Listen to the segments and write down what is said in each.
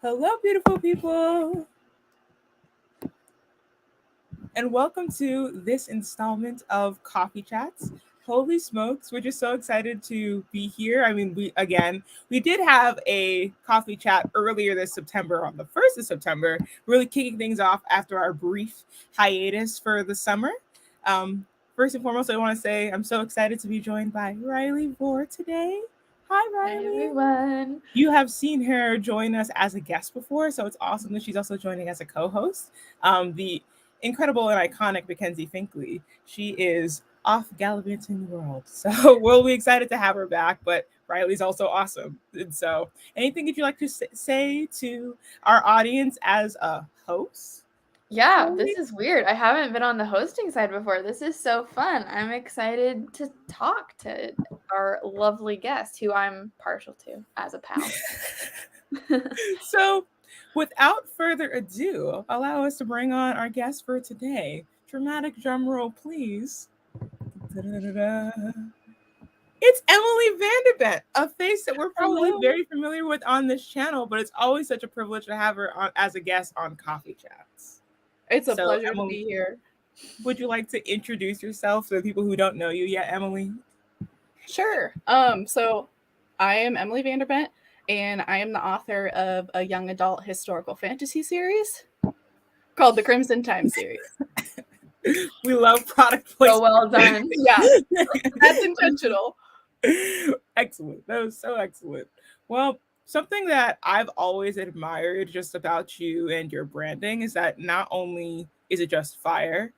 Hello, beautiful people, and welcome to this installment of Coffee Chats. Holy smokes, we're just so excited to be here. I mean, we did have a coffee chat earlier this September on the 1st of September, really kicking things off after our brief hiatus for the summer. Um, First and foremost, I want to say I'm so excited to be joined by Riley Vore today. Hi, Hi Riley. everyone. You have seen her join us as a guest before, so it's awesome that she's also joining as a co-host. The incredible and iconic Mackenzie Finkley. She is off gallivanting the world, so we'll be excited to have her back. But Riley's also awesome, and so anything that you like to say to our audience as a host? Yeah, Riley? this is weird. I haven't been on the hosting side before. This is so fun. I'm excited to talk to our lovely guest who I'm partial to as a pal. So, without further ado, allow us to bring on our guest for today. Dramatic drum roll, please. Da-da-da-da. It's Emily Vanderbent, a face that we're probably Hello. very familiar with on this channel, but it's always such a privilege to have her on, as a guest on Coffee Chats. It's a So, pleasure to Emily, be here. would you like to introduce yourself to the people who don't know you yet, Emily? Sure. So I am Emily Vanderbent, and I am the author of a young adult historical fantasy series called the Crimson Time series. We love product So placement. well done. Yeah, that's intentional. Excellent. That was so excellent. Well, something that I've always admired just about you and your branding is that not only is it just fire,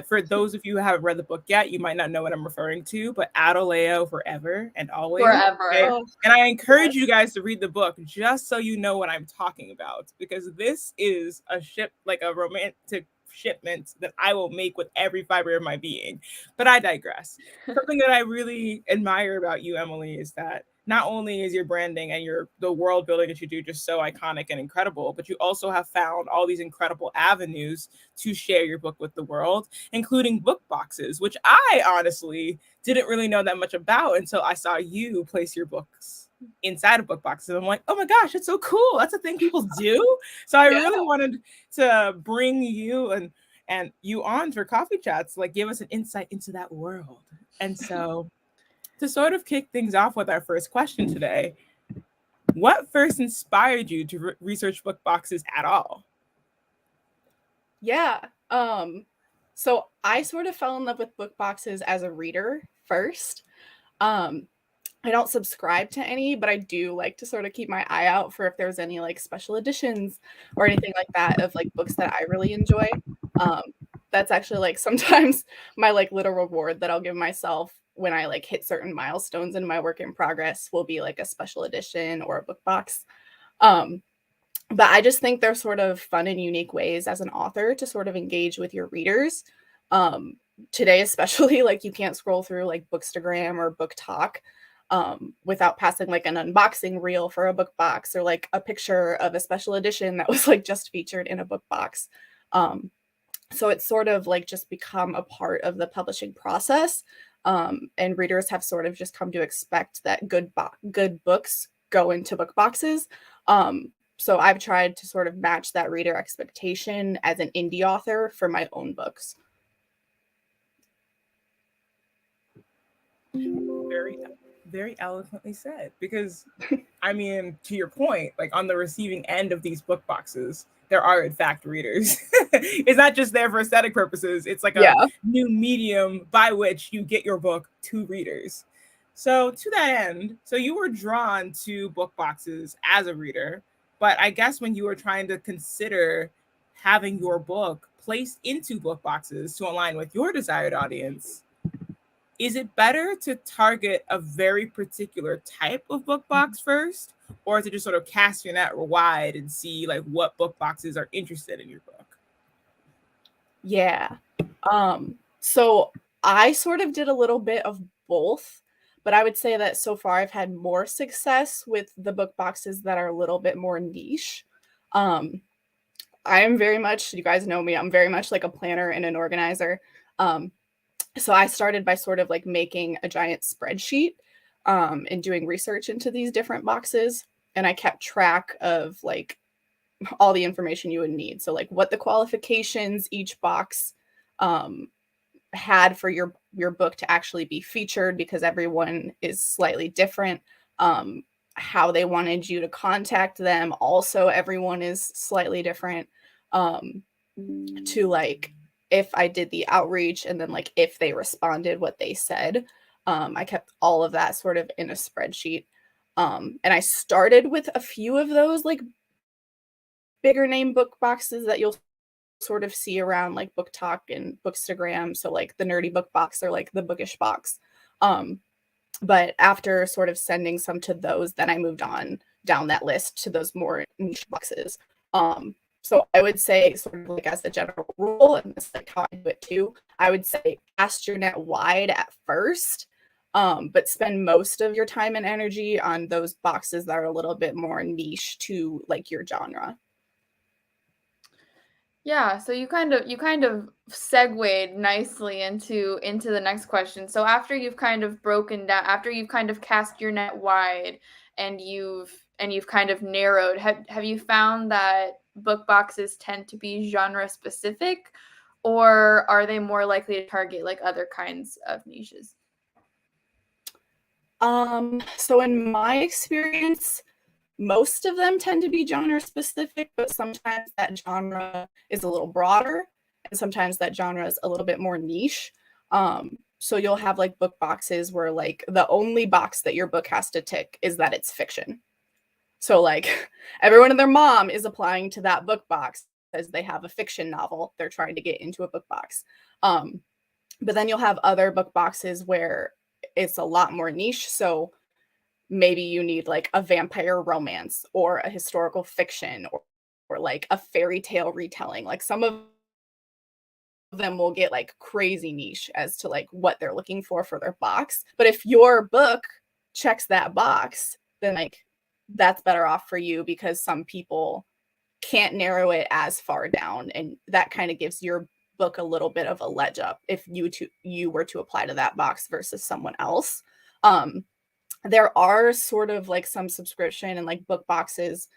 for those of you who haven't read the book yet, you might not know what I'm referring to, but Adoleo forever and always. Okay? Forever. Oh, And I encourage yes. you guys to read the book just so you know what I'm talking about, because this is a ship, like a romantic shipment that I will make with every fiber of my being. But I digress. Something that I really admire about you, Emily, is that not only is your branding and your the world building that you do just so iconic and incredible, but you also have found all these incredible avenues to share your book with the world, including book boxes, which I honestly didn't really know that much about until I saw you place your books inside of book boxes. I'm like, oh my gosh, it's so cool. That's a thing people do. So I Yeah. really wanted to bring you and you on for coffee chats, like give us an insight into that world. And so to sort of kick things off with our first question today, what first inspired you to research book boxes at all? Yeah. So I sort of fell in love with book boxes as a reader first. Um, I don't subscribe to any, but I do like to sort of keep my eye out for if there's any like special editions or anything like that of like books that I really enjoy. Um, that's actually like sometimes my like little reward that I'll give myself when I like hit certain milestones in my work in progress will be like a special edition or a book box. Um, but I just think they're sort of fun and unique ways as an author to sort of engage with your readers. Um, Today, especially, like you can't scroll through like Bookstagram or Book Talk without passing like an unboxing reel for a book box or like a picture of a special edition that was like just featured in a book box. Um, so it's sort of like just become a part of the publishing process. And readers have sort of just come to expect that good books go into book boxes. So I've tried to sort of match that reader expectation as an indie author for my own books. Very, very eloquently said. Because, I mean, to your point, like on the receiving end of these book boxes, there are in fact readers. It's not just there for aesthetic purposes. It's like a Yeah. new medium by which you get your book to readers. So to that end, so you were drawn to book boxes as a reader, but I guess when you were trying to consider having your book placed into book boxes to align with your desired audience, is it better to target a very particular type of book box first, or to just sort of cast your net wide and see like what book boxes are interested in your book? Yeah. So I sort of did a little bit of both, but I would say that so far I've had more success with the book boxes that are a little bit more niche. Um, I am very much, you guys know me, I'm very much like a planner and an organizer. Um, so I started by sort of like making a giant spreadsheet and doing research into these different boxes. And I kept track of like all the information you would need. So like what the qualifications each box had for your book to actually be featured, because everyone is slightly different. How they wanted you to contact them, also everyone is slightly different. To like if I did the outreach and then like if they responded what they said. I kept all of that sort of in a spreadsheet. And I started with a few of those like bigger name book boxes that you'll sort of see around like Book Talk and Bookstagram. So like the Nerdy Book Box or like the Bookish Box. But after sort of sending some to those, then I moved on down that list to those more niche boxes. So I would say sort of like as a general rule, and this is like how I do it too, I would say cast your net wide at first, but spend most of your time and energy on those boxes that are a little bit more niche to like your genre. Yeah, so you kind of segued nicely into the next question. So after you've kind of broken down, after you've kind of cast your net wide and you've kind of narrowed, have you found that book boxes tend to be genre specific, or are they more likely to target like other kinds of niches? So in my experience, most of them tend to be genre specific, but sometimes that genre is a little broader and sometimes that genre is a little bit more niche. So you'll have like book boxes where like the only box that your book has to tick is that it's fiction. So like everyone and their mom is applying to that book box because they have a fiction novel they're trying to get into a book box. But then you'll have other book boxes where it's a lot more niche. So maybe you need like a vampire romance or a historical fiction or like a fairy tale retelling. Like some of them will get like crazy niche as to like what they're looking for their box. But if your book checks that box, then like that's better off for you, because some people can't narrow it as far down, and that kind of gives your book a little bit of a ledge up if you were to apply to that box versus someone else. There are sort of like some subscription and like book boxes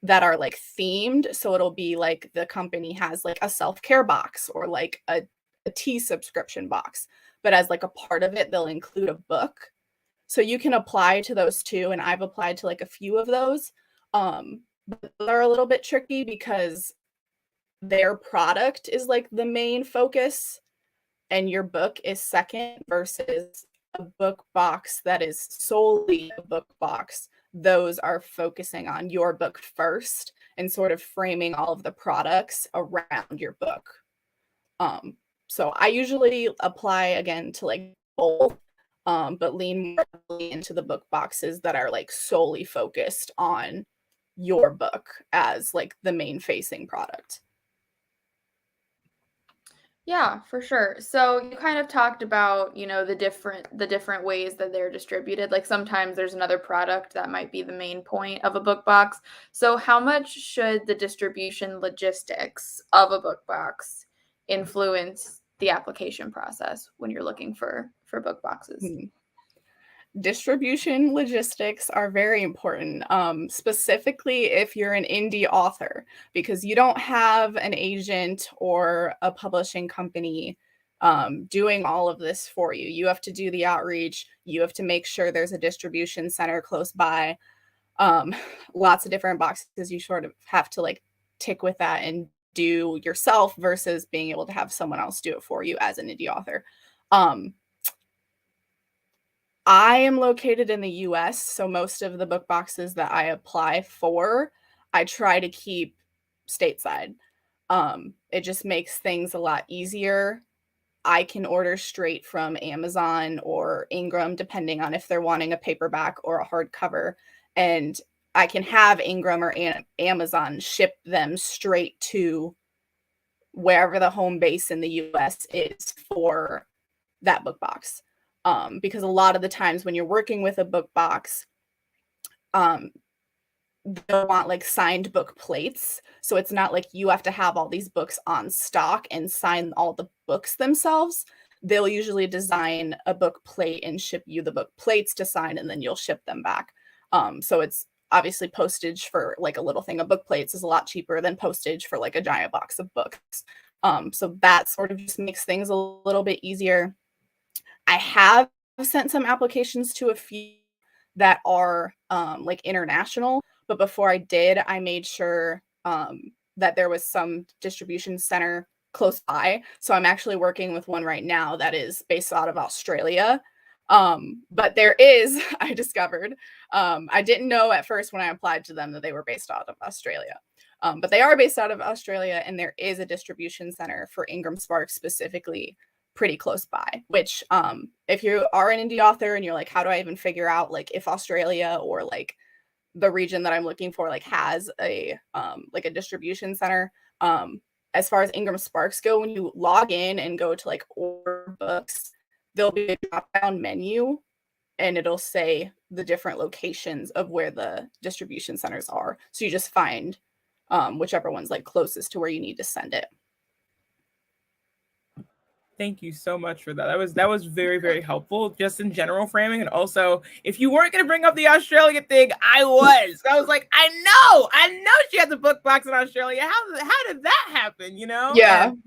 that are like themed. So it'll be like the company has like a self-care box or like a tea subscription box, but as like a part of it, they'll include a book. So you can apply to those too. And I've applied to like a few of those. But they're a little bit tricky because their product is like the main focus and your book is second, versus a book box that is solely a book box. Those are focusing on your book first and sort of framing all of the products around your book. So I usually apply again to like both, but lean more heavily into the book boxes that are like solely focused on your book as like the main facing product. Yeah, for sure. So you kind of talked about, the different ways that they're distributed. Like sometimes there's another product that might be the main point of a book box. So how much should the distribution logistics of a book box influence the application process when you're looking for book boxes? Distribution logistics are very important, specifically if you're an indie author, because you don't have an agent or a publishing company doing all of this for you. You have to do the outreach. You have to make sure there's a distribution center close by. Lots of different boxes you sort of have to like tick with that and do yourself versus being able to have someone else do it for you as an indie author. I am located in the US, so most of the book boxes that I apply for, I try to keep stateside. It just makes things a lot easier. I can order straight from Amazon or Ingram, depending on if they're wanting a paperback or a hardcover. And I can have Ingram or Amazon ship them straight to wherever the home base in the US is for that book box. Because a lot of the times when you're working with a book box, they'll want like signed book plates. So it's not like you have to have all these books on stock and sign all the books themselves. They'll usually design a book plate and ship you the book plates to sign, and then you'll ship them back. So it's obviously postage for like a little thing of book plates is a lot cheaper than postage for like a giant box of books. So that sort of just makes things a little bit easier. I have sent some applications to a few that are like international, but before I did, I made sure that there was some distribution center close by. So I'm actually working with one right now that is based out of Australia. But there is, I discovered, I didn't know at first when I applied to them that they were based out of Australia. But they are based out of Australia, and there is a distribution center for Ingram Spark specifically pretty close by, which if you are an indie author and you're like, how do I even figure out like if Australia or like the region that I'm looking for like has a like a distribution center, as far as Ingram Sparks go, when you log in and go to like order books, there'll be a drop down menu and it'll say the different locations of where the distribution centers are. So you just find whichever one's like closest to where you need to send it. Thank you so much for that. That was very, very helpful, just in general framing. And also, if you weren't going to bring up the Australia thing, I was like, I know she has a book box in Australia. How did that happen? You know? Yeah. And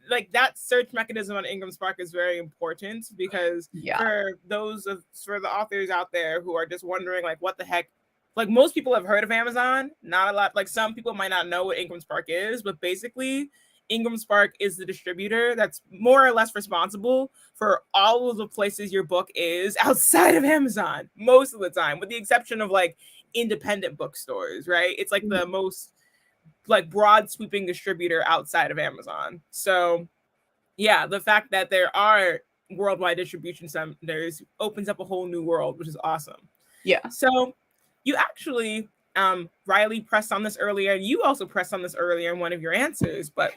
like that search mechanism on Ingram Spark is very important because for the authors out there who are just wondering like what the heck, like most people have heard of Amazon, not a lot. Like some people might not know what Ingram Spark is, but basically Ingram Spark is the distributor that's more or less responsible for all of the places your book is outside of Amazon most of the time, with the exception of like independent bookstores, right? It's like the most like broad sweeping distributor outside of Amazon. So yeah, the fact that there are worldwide distribution centers opens up a whole new world, which is awesome. Yeah. So you actually, Riley pressed on this earlier, and you also pressed on this earlier in one of your answers, but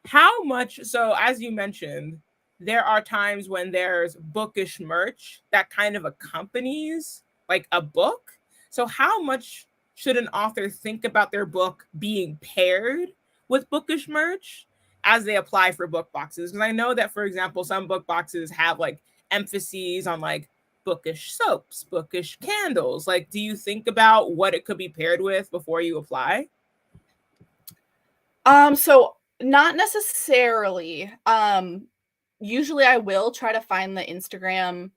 how much, so as you mentioned, there are times when there's bookish merch that kind of accompanies like a book. So how much should an author think about their book being paired with bookish merch as they apply for book boxes? Because I know that, for example, some book boxes have like emphases on like bookish soaps, bookish candles. Like, do you think about what it could be paired with before you apply? So not necessarily. Usually I will try to find the Instagram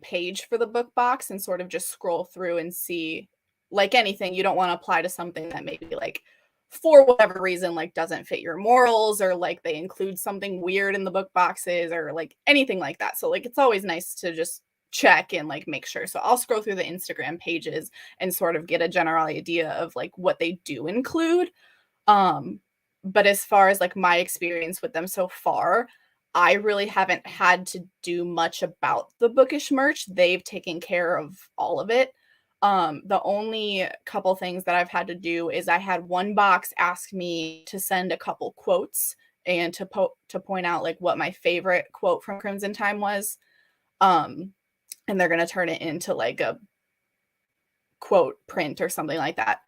page for the book box and sort of just scroll through and see, like anything, you don't want to apply to something that maybe like for whatever reason like doesn't fit your morals, or like they include something weird in the book boxes, or like anything like that. So like it's always nice to just check and like make sure. So I'll scroll through the Instagram pages and sort of get a general idea of like what they do include. But as far as like my experience with them so far, I really haven't had to do much about the bookish merch. They've taken care of all of it. The only couple things that I've had to do is I had one box ask me to send a couple quotes and to point out like what my favorite quote from Crimson Time was. And they're going to turn it into like a quote print or something like that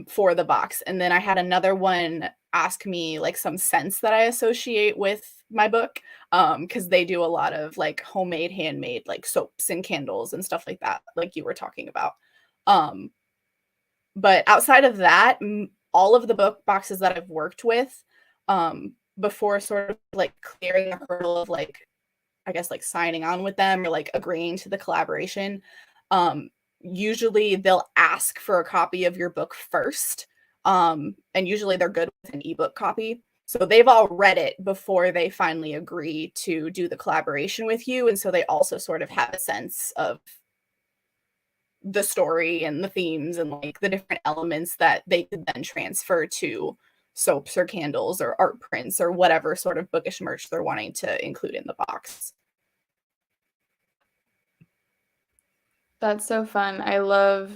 for the box. And then I had another one ask me like some scents that I associate with my book, because they do a lot of like homemade, handmade like soaps and candles and stuff like that, like you were talking about. But outside of that, all of the book boxes that I've worked with before sort of like clearing the hurdle of like, I guess like signing on with them or like agreeing to the collaboration, usually they'll ask for a copy of your book first. And usually they're good with an ebook copy. So they've all read it before they finally agree to do the collaboration with you. And so they also sort of have a sense of the story and the themes and like the different elements that they could then transfer to soaps or candles or art prints or whatever sort of bookish merch they're wanting to include in the box. That's so fun. I love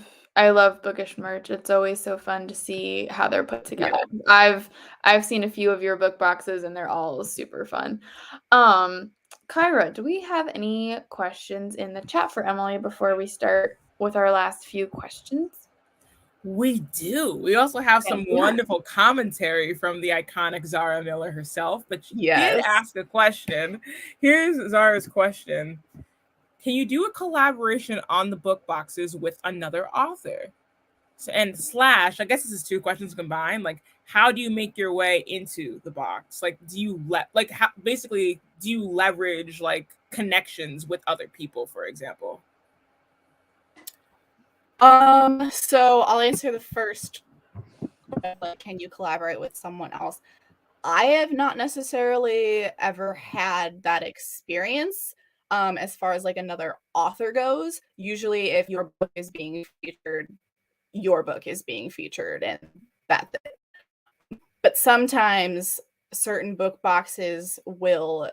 bookish merch. It's always so fun to see how they're put together. Yeah. I've seen a few of your book boxes and they're all super fun. Kyra, do we have any questions in the chat for Emily before we start with our last few questions? We do. We also have some wonderful commentary from the iconic Zara Miller herself, but she did ask a question. Here's Zara's question. can you do a collaboration on the book boxes with another author? So, and slash, I guess this is two questions combined. Like, how do you make your way into the box? Like, do you like how basically do you leverage like connections with other people, for example? So I'll answer the first, like, can you collaborate with someone else? I have not necessarily ever had that experience. As far as like another author goes, usually if your book is being featured, your book is being featured, and that's it. But sometimes certain book boxes will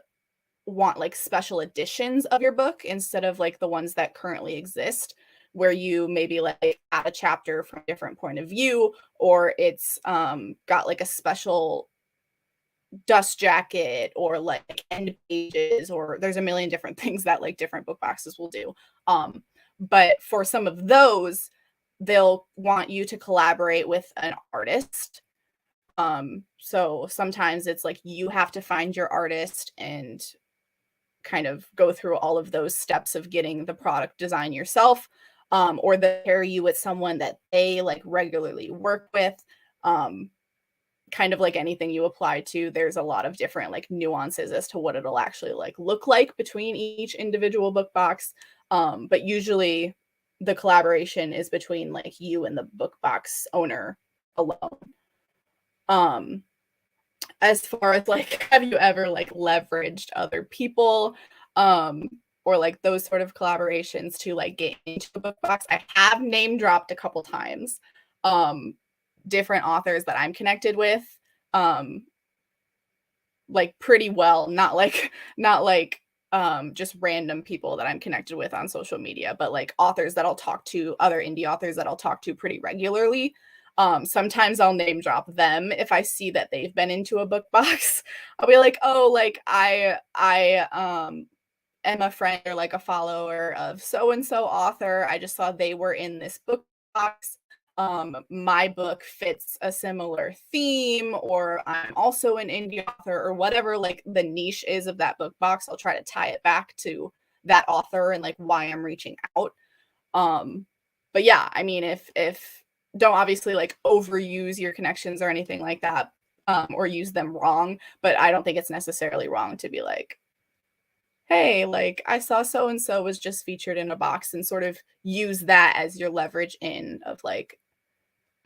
want like special editions of your book instead of like the ones that currently exist, where you maybe like add a chapter from a different point of view, or it's got like a special dust jacket or like end pages, or there's a million different things that like different book boxes will do. But for some of those, they'll want you to collaborate with an artist. So sometimes it's like you have to find your artist and kind of go through all of those steps of getting the product design yourself, or they pair you with someone that they like regularly work with. Kind of like anything you apply to, there's a lot of different like nuances as to what it'll actually like look like between each individual book box. But usually the collaboration is between like you and the book box owner alone. As far as like, have you ever like leveraged other people, or like those sort of collaborations to like get into a book box? I have name dropped a couple times. Different authors that I'm connected with, like pretty well, not like just random people that I'm connected with on social media, but like authors that I'll talk to, other indie authors that I'll talk to pretty regularly. Sometimes I'll name drop them if I see that they've been into a book box. I'll be like, oh, like I am a friend or like a follower of so and so author. I just saw they were in this book box. My book fits a similar theme, or I'm also an indie author, or whatever like the niche is of that book box. I'll try to tie it back to that author and like why I'm reaching out. But yeah, I mean, if don't obviously like overuse your connections or anything like that, or use them wrong, but I don't think it's necessarily wrong to be like, hey, like I saw so and so was just featured in a box, and sort of use that as your leverage in of like,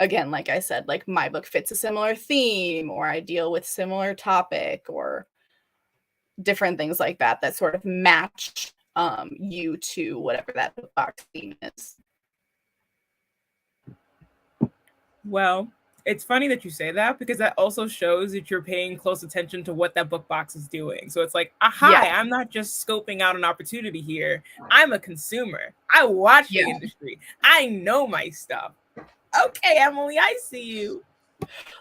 again, like I said, like my book fits a similar theme, or I deal with similar topic, or different things like that that sort of match you to whatever that book box theme is. Well, it's funny that you say that because that also shows that you're paying close attention to what that book box is doing. So it's like, hi, Yeah. I'm not just scoping out an opportunity here. I'm a consumer. I watch the Yeah. industry. I know my stuff. Okay, Emily, I see you.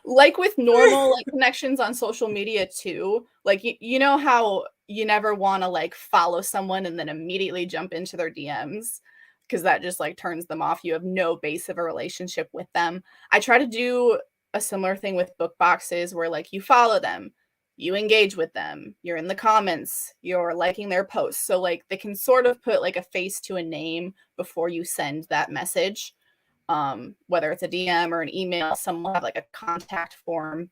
Like with normal like connections on social media too, like you know how you never want to like follow someone and then immediately jump into their DMs because that just like turns them off. You have no base of a relationship with them. I try to do a similar thing with book boxes where like you follow them, you engage with them, you're in the comments, you're liking their posts. So like they can sort of put like a face to a name before you send that message. Whether it's a DM or an email, some will have like a contact form.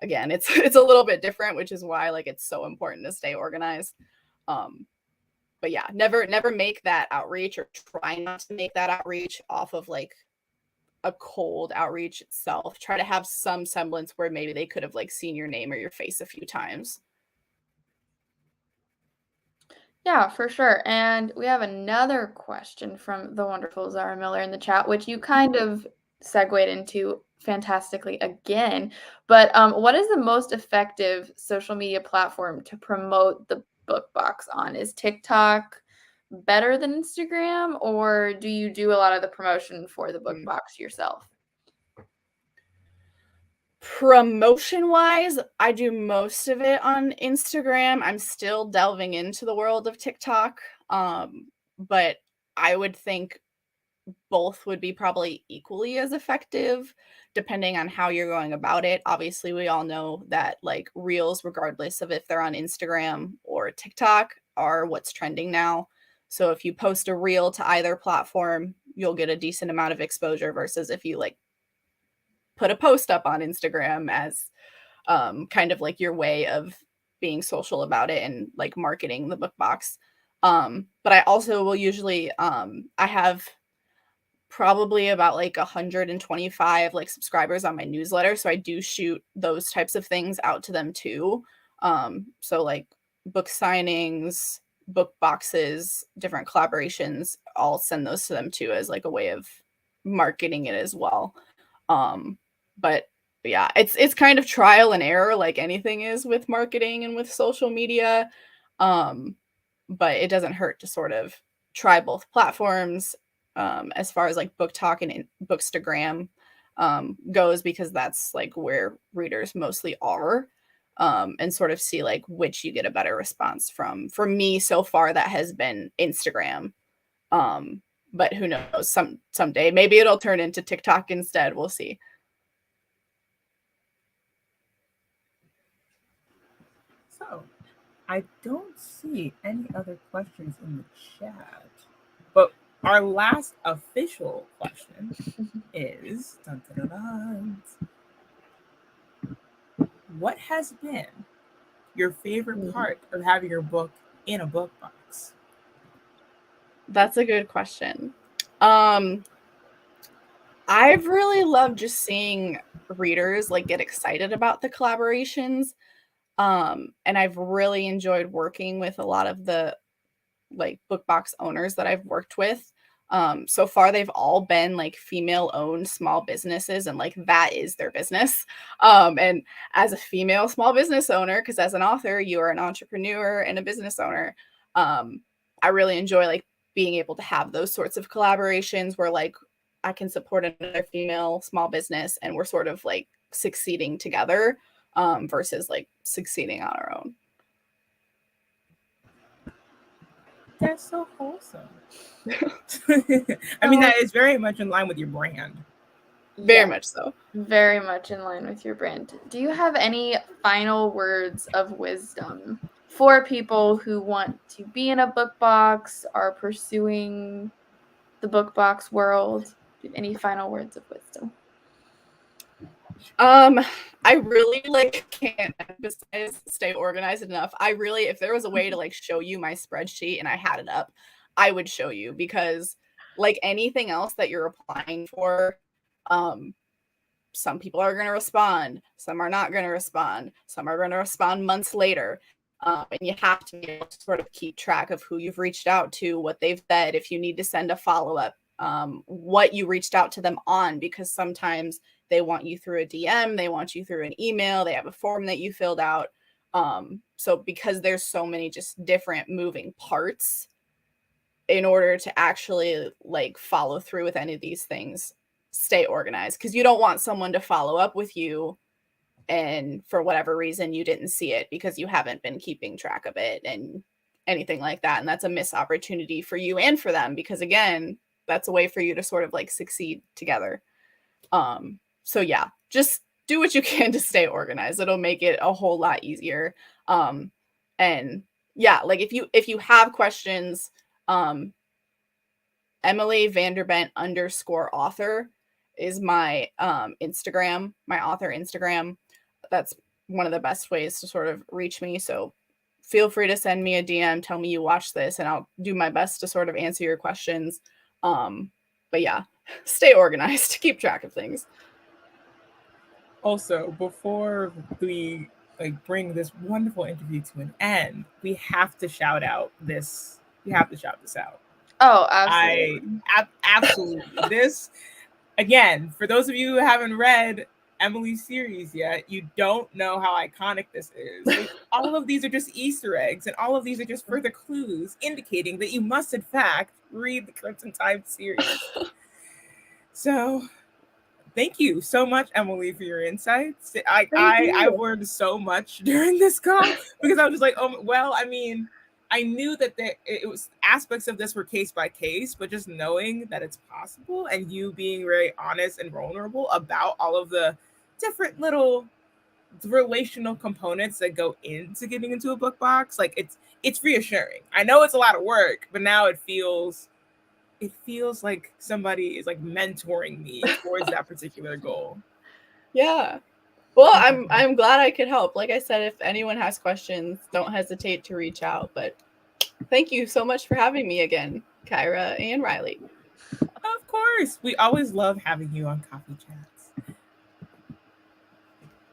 Again, it's a little bit different, which is why like it's so important to stay organized. But yeah, never make that outreach, or try not to make that outreach off of like a cold outreach itself. Try to have some semblance where maybe they could have like seen your name or your face a few times. Yeah, for sure. And we have another question from the wonderful Zara Miller in the chat, which you kind of segued into fantastically again. But what is the most effective social media platform to promote the book box on? Is TikTok better than Instagram, or do you do a lot of the promotion for the book box yourself? Promotion wise, I do most of it on Instagram. I'm still delving into the world of TikTok. But I would think both would be probably equally as effective depending on how you're going about it. Obviously, we all know that like reels, regardless of if they're on Instagram or TikTok, are what's trending now. So if you post a reel to either platform, you'll get a decent amount of exposure versus if you like put a post up on Instagram as kind of like your way of being social about it and like marketing the book box. But I also will usually I have probably about like 125 like subscribers on my newsletter, so I do shoot those types of things out to them too. So like book signings, book boxes, different collaborations, I'll send those to them too as like a way of marketing it as well. But yeah, it's kind of trial and error like anything is with marketing and with social media. But it doesn't hurt to sort of try both platforms as far as like Book Talk and Bookstagram goes, because that's like where readers mostly are, and sort of see like which you get a better response from. For me, so far, that has been Instagram. But who knows? Someday maybe it'll turn into TikTok instead. We'll see. So, I don't see any other questions in the chat, but our last official question is dun, dun, dun, dun. What has been your favorite part of having your book in a book box? That's a good question. I've really loved just seeing readers like get excited about the collaborations. And I've really enjoyed working with a lot of the like book box owners that I've worked with. So far they've all been like female owned small businesses, and like that is their business. And as a female small business owner, because as an author you are an entrepreneur and a business owner, I really enjoy like being able to have those sorts of collaborations where like I can support another female small business and we're sort of like succeeding together, versus like succeeding on our own. That's so wholesome. I mean, that is very much in line with your brand. Very much so. Very much in line with your brand. Do you have any final words of wisdom for people who want to be in a book box, are pursuing the book box world? Any final words of wisdom? I really like can't emphasize stay organized enough. I really, if there was a way to like show you my spreadsheet and I had it up, I would show you, because like anything else that you're applying for, some people are going to respond, some are not going to respond, some are going to respond months later. And you have to be able to sort of keep track of who you've reached out to, what they've said, if you need to send a follow-up, what you reached out to them on, because sometimes they want you through a DM, they want you through an email, they have a form that you filled out. So because there's so many just different moving parts, in order to actually like follow through with any of these things, stay organized, because you don't want someone to follow up with you and for whatever reason you didn't see it because you haven't been keeping track of it and anything like that. And that's a missed opportunity for you and for them, because again, that's a way for you to sort of like succeed together. So yeah, just do what you can to stay organized. It'll make it a whole lot easier. And yeah, like if you have questions, Emily Vanderbent _author is my Instagram, my author Instagram. That's one of the best ways to sort of reach me. So feel free to send me a DM, tell me you watched this, and I'll do my best to sort of answer your questions. But yeah, stay organized, keep track of things. Also, before we like bring this wonderful interview to an end, we have to shout out this. We have to shout this out. Oh, absolutely. Absolutely. This, again, for those of you who haven't read Emily's series yet, you don't know how iconic this is. Like, all of these are just Easter eggs, and all of these are just further clues indicating that you must, in fact, read the Crimson Tide series. So, thank you so much, Emily, for your insights. I learned so much during this call, because I was just like, oh, well, I mean, I knew that it was aspects of this were case by case, but just knowing that it's possible and you being very honest and vulnerable about all of the different little the relational components that go into getting into a book box, like it's reassuring. I know it's a lot of work, but now it feels like somebody is like mentoring me towards that particular goal. Yeah. Well, I'm glad I could help. Like I said, if anyone has questions, don't hesitate to reach out. But thank you so much for having me again, Kyra and Riley. Of course. We always love having you on Coffee Chats.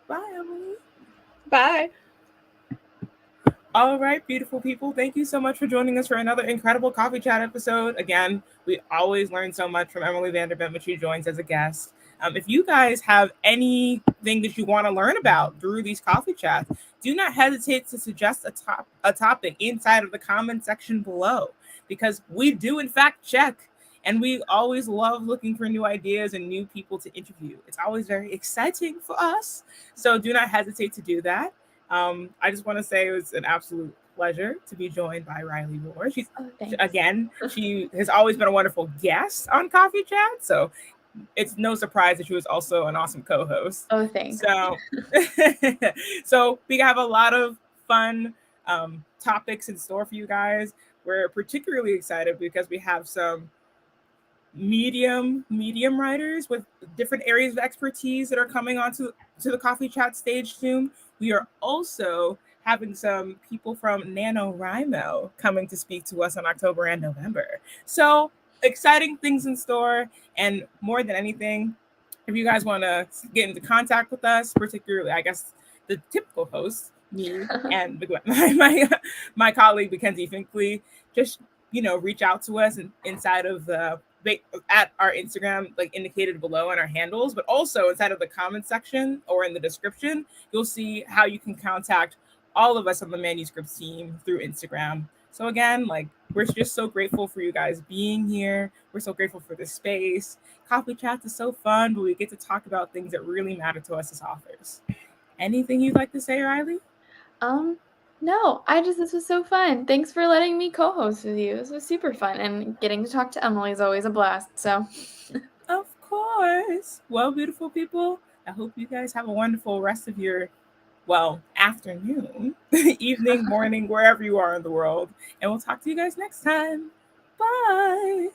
Bye, Emily. Bye. All right, beautiful people. Thank you so much for joining us for another incredible Coffee Chat episode. Again, we always learn so much from Emily Vanderbilt when she joins as a guest. If you guys have anything that you want to learn about through these coffee chats, do not hesitate to suggest a topic inside of the comment section below, because we do in fact check, and we always love looking for new ideas and new people to interview. It's always very exciting for us. So do not hesitate to do that. I just want to say it was an absolute pleasure to be joined by Riley Moore. She has always been a wonderful guest on Coffee Chat, so it's no surprise that she was also an awesome co-host. Oh, thanks. So we have a lot of fun topics in store for you guys. We're particularly excited because we have some medium writers with different areas of expertise that are coming onto the Coffee Chat stage soon. We are also having some people from NaNoWriMo coming to speak to us in October and November. So exciting things in store. And more than anything, if you guys want to get into contact with us, particularly, I guess, the typical hosts, me and my colleague, Mackenzie Finkley, just, reach out to us inside of at our Instagram, like indicated below on our handles, but also inside of the comment section or in the description, you'll see how you can contact all of us on the manuscript team through Instagram. So again, like, we're just so grateful for you guys being here. We're so grateful for this space. Coffee Chats is so fun, but we get to talk about things that really matter to us as authors. Anything you'd like to say, Riley? No, this was so fun. Thanks for letting me co-host with you. This was super fun, and getting to talk to Emily is always a blast. So, of course. Well, beautiful people, I hope you guys have a wonderful rest of your, afternoon, evening, morning, wherever you are in the world. And we'll talk to you guys next time. Bye.